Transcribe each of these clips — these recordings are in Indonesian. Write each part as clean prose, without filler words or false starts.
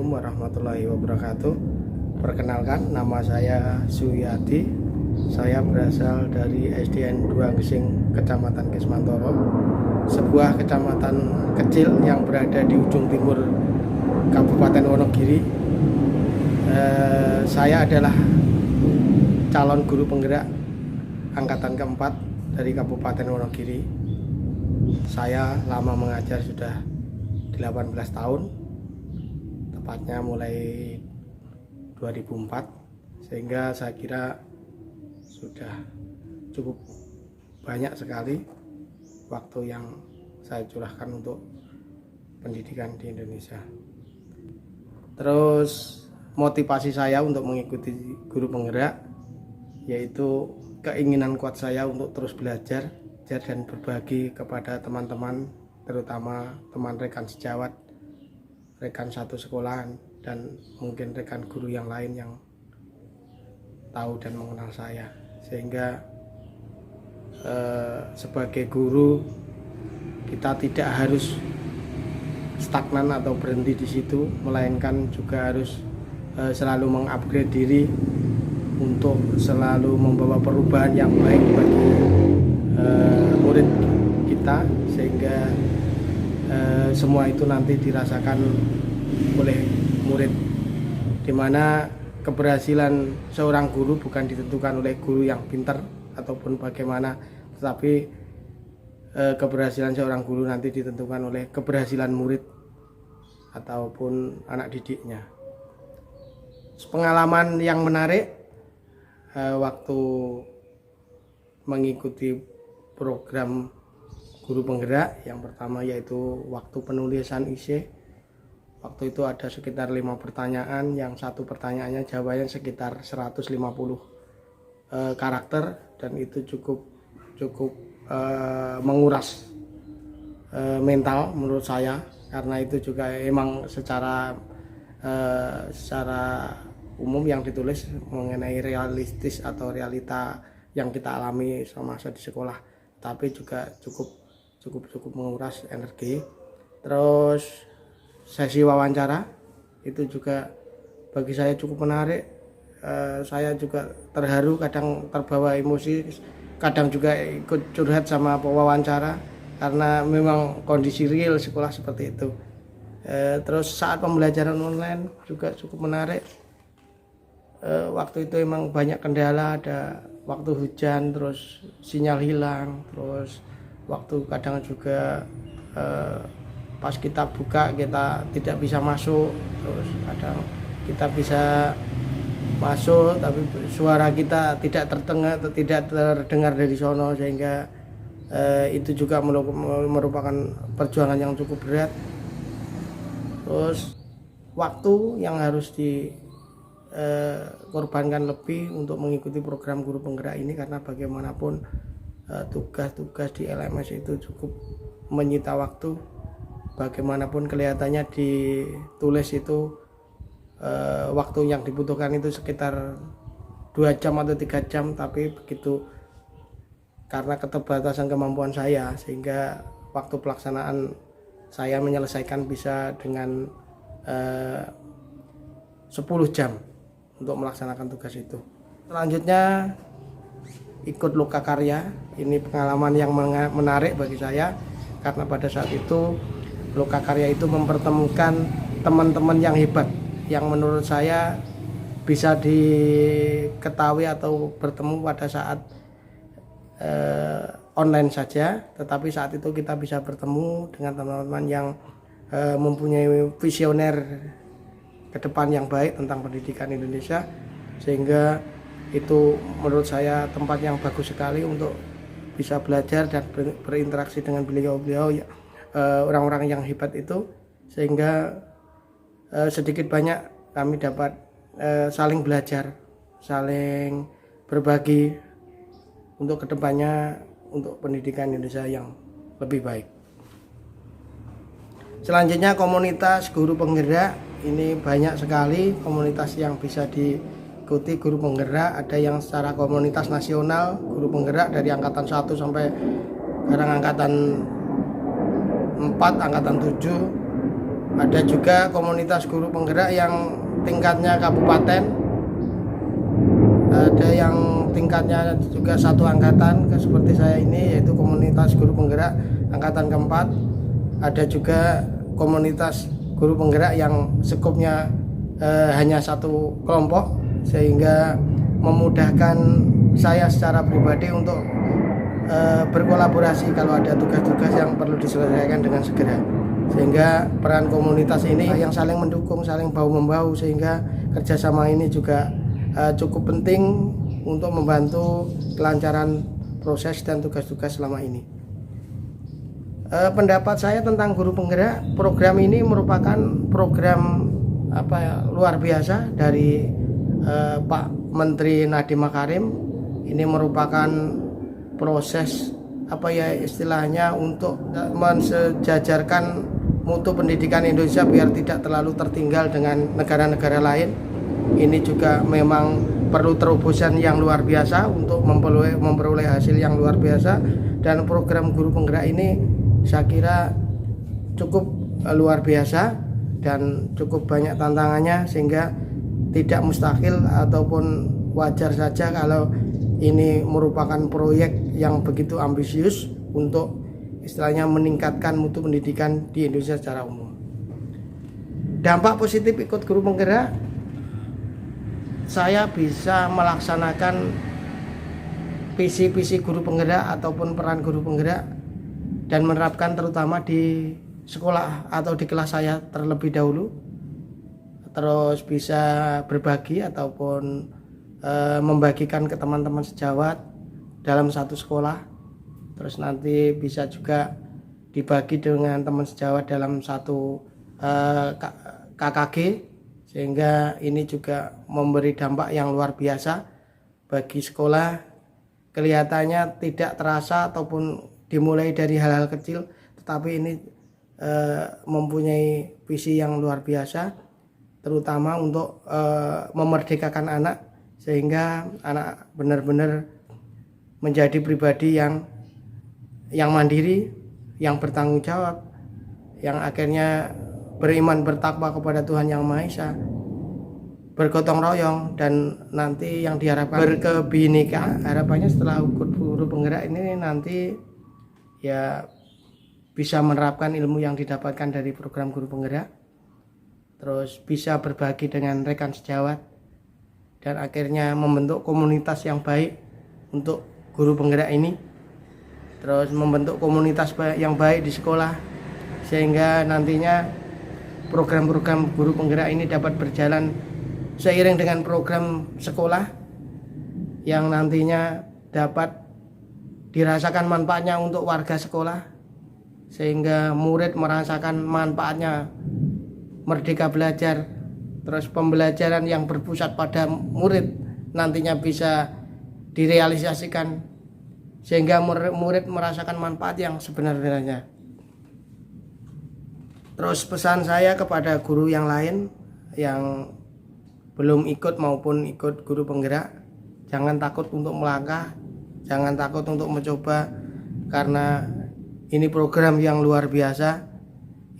Assalamualaikum warahmatullahi wabarakatuh. Perkenalkan, nama saya Suyadi. Saya berasal dari SDN 2 Gesing, Kecamatan Kesmantoro, sebuah kecamatan kecil yang berada di ujung timur Kabupaten Wonogiri. Saya adalah calon guru penggerak angkatan keempat dari Kabupaten Wonogiri. Saya lama mengajar, sudah 18 tahun, tepatnya mulai 2004, sehingga saya kira sudah cukup banyak sekali waktu yang saya curahkan untuk pendidikan di Indonesia. Terus motivasi saya untuk mengikuti guru penggerak yaitu keinginan kuat saya untuk terus belajar dan berbagi kepada teman-teman, terutama teman rekan sejawat, rekan satu sekolahan, dan mungkin rekan guru yang lain yang tahu dan mengenal saya. Sehingga sebagai guru kita tidak harus stagnan atau berhenti di situ, melainkan juga harus selalu mengupgrade diri untuk selalu membawa perubahan yang baik bagi murid kita, sehingga semua itu nanti dirasakan oleh murid, dimana keberhasilan seorang guru bukan ditentukan oleh guru yang pintar ataupun bagaimana, tetapi keberhasilan seorang guru nanti ditentukan oleh keberhasilan murid ataupun anak didiknya. Pengalaman yang menarik waktu mengikuti program guru penggerak, yang pertama yaitu waktu penulisan IC. Waktu itu ada sekitar 5 pertanyaan, yang satu pertanyaannya jawabannya sekitar 150 karakter, dan itu cukup menguras mental menurut saya, karena itu juga emang secara umum yang ditulis mengenai realistis atau realita yang kita alami semasa di sekolah, tapi juga cukup menguras energi. Terus sesi wawancara itu juga bagi saya cukup menarik. Saya juga terharu, kadang terbawa emosi, kadang juga ikut curhat sama pewawancara, karena memang kondisi real sekolah seperti itu. Terus saat pembelajaran online juga cukup menarik. Waktu itu emang banyak kendala, ada waktu hujan, terus sinyal hilang, terus waktu kadang juga pas kita buka kita tidak bisa masuk, terus kadang kita bisa masuk tapi suara kita tidak terdengar dari sono, sehingga itu juga merupakan perjuangan yang cukup berat. Terus waktu yang harus korbankan lebih untuk mengikuti program guru penggerak ini, karena bagaimanapun tugas-tugas di LMS itu cukup menyita waktu. Bagaimanapun kelihatannya ditulis itu waktu yang dibutuhkan itu sekitar 2 jam atau 3 jam, tapi begitu karena keterbatasan kemampuan saya, sehingga waktu pelaksanaan saya menyelesaikan bisa dengan 10 jam untuk melaksanakan tugas itu. Selanjutnya ikut loka karya. Ini pengalaman yang menarik bagi saya, karena pada saat itu loka karya itu mempertemukan teman-teman yang hebat, yang menurut saya bisa diketahui atau bertemu pada saat online saja, tetapi saat itu kita bisa bertemu dengan teman-teman yang mempunyai visioner ke depan yang baik tentang pendidikan Indonesia, sehingga itu menurut saya tempat yang bagus sekali untuk bisa belajar dan berinteraksi dengan beliau-beliau ya, orang-orang yang hebat itu, sehingga sedikit banyak kami dapat saling belajar, saling berbagi untuk kedepannya, untuk pendidikan Indonesia yang lebih baik. Selanjutnya komunitas guru penggerak, ini banyak sekali komunitas yang bisa diikuti guru penggerak. Ada yang secara komunitas nasional guru penggerak dari angkatan 1 sampai sekarang angkatan 4, angkatan 7, Ada juga komunitas guru penggerak yang tingkatnya kabupaten, ada yang tingkatnya juga satu angkatan seperti saya ini, yaitu komunitas guru penggerak angkatan keempat. Ada juga komunitas guru penggerak yang skupnya hanya satu kelompok, sehingga memudahkan saya secara pribadi untuk berkolaborasi kalau ada tugas-tugas yang perlu diselesaikan dengan segera. Sehingga peran komunitas ini yang saling mendukung, saling bahu-membahu, sehingga kerjasama ini juga cukup penting untuk membantu kelancaran proses dan tugas-tugas selama ini. Pendapat saya tentang guru penggerak, program ini merupakan program luar biasa dari Pak Menteri Nadiem Makarim. Ini merupakan proses istilahnya untuk mensejajarkan mutu pendidikan Indonesia biar tidak terlalu tertinggal dengan negara-negara lain. Ini juga memang perlu terobosan yang luar biasa untuk memperoleh hasil yang luar biasa, dan program guru penggerak ini saya kira cukup luar biasa dan cukup banyak tantangannya, sehingga tidak mustahil ataupun wajar saja kalau ini merupakan proyek yang begitu ambisius untuk istilahnya meningkatkan mutu pendidikan di Indonesia secara umum. Dampak positif ikut guru penggerak, saya bisa melaksanakan visi-visi guru penggerak ataupun peran guru penggerak dan menerapkan terutama di sekolah atau di kelas saya terlebih dahulu. Terus bisa berbagi ataupun membagikan ke teman-teman sejawat dalam satu sekolah. Terus nanti bisa juga dibagi dengan teman sejawat dalam satu KKG, sehingga ini juga memberi dampak yang luar biasa bagi sekolah. Kelihatannya tidak terasa ataupun dimulai dari hal-hal kecil, tetapi ini mempunyai visi yang luar biasa, terutama untuk memerdekakan anak, sehingga anak benar-benar menjadi pribadi yang mandiri, yang bertanggung jawab, yang akhirnya beriman bertakwa kepada Tuhan Yang Maha Esa, bergotong royong, dan nanti yang diharapkan berkebinekaan. Harapannya setelah guru penggerak ini nanti ya bisa menerapkan ilmu yang didapatkan dari program guru penggerak, terus bisa berbagi dengan rekan sejawat, dan akhirnya membentuk komunitas yang baik untuk guru penggerak ini, terus membentuk komunitas yang baik di sekolah, sehingga nantinya program-program guru penggerak ini dapat berjalan seiring dengan program sekolah yang nantinya dapat dirasakan manfaatnya untuk warga sekolah, sehingga murid merasakan manfaatnya merdeka belajar. Terus pembelajaran yang berpusat pada murid nantinya bisa direalisasikan, sehingga murid merasakan manfaat yang sebenarnya. Terus pesan saya kepada guru yang lain yang belum ikut maupun ikut guru penggerak, jangan takut untuk melangkah, jangan takut untuk mencoba, karena ini program yang luar biasa,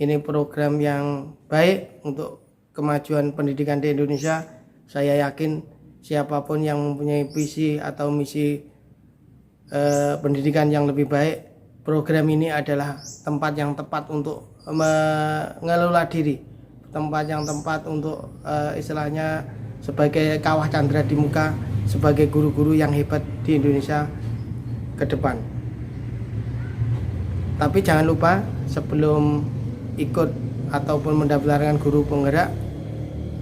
ini program yang baik untuk kemajuan pendidikan di Indonesia. Saya yakin siapapun yang mempunyai visi atau misi pendidikan yang lebih baik, program ini adalah tempat yang tepat untuk mengelola diri, tempat yang tepat untuk istilahnya sebagai kawah candra di muka, sebagai guru-guru yang hebat di Indonesia ke depan. Tapi jangan lupa, sebelum ikut ataupun mendaftarkan guru penggerak,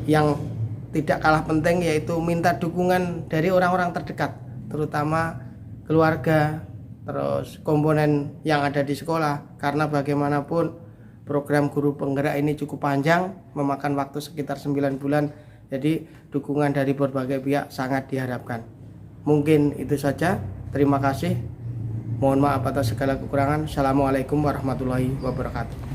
yang tidak kalah penting yaitu minta dukungan dari orang-orang terdekat, terutama keluarga, terus komponen yang ada di sekolah, karena bagaimanapun program guru penggerak ini cukup panjang, memakan waktu sekitar 9 bulan, jadi dukungan dari berbagai pihak sangat diharapkan. Mungkin itu saja, terima kasih, mohon maaf atas segala kekurangan. Assalamualaikum warahmatullahi wabarakatuh.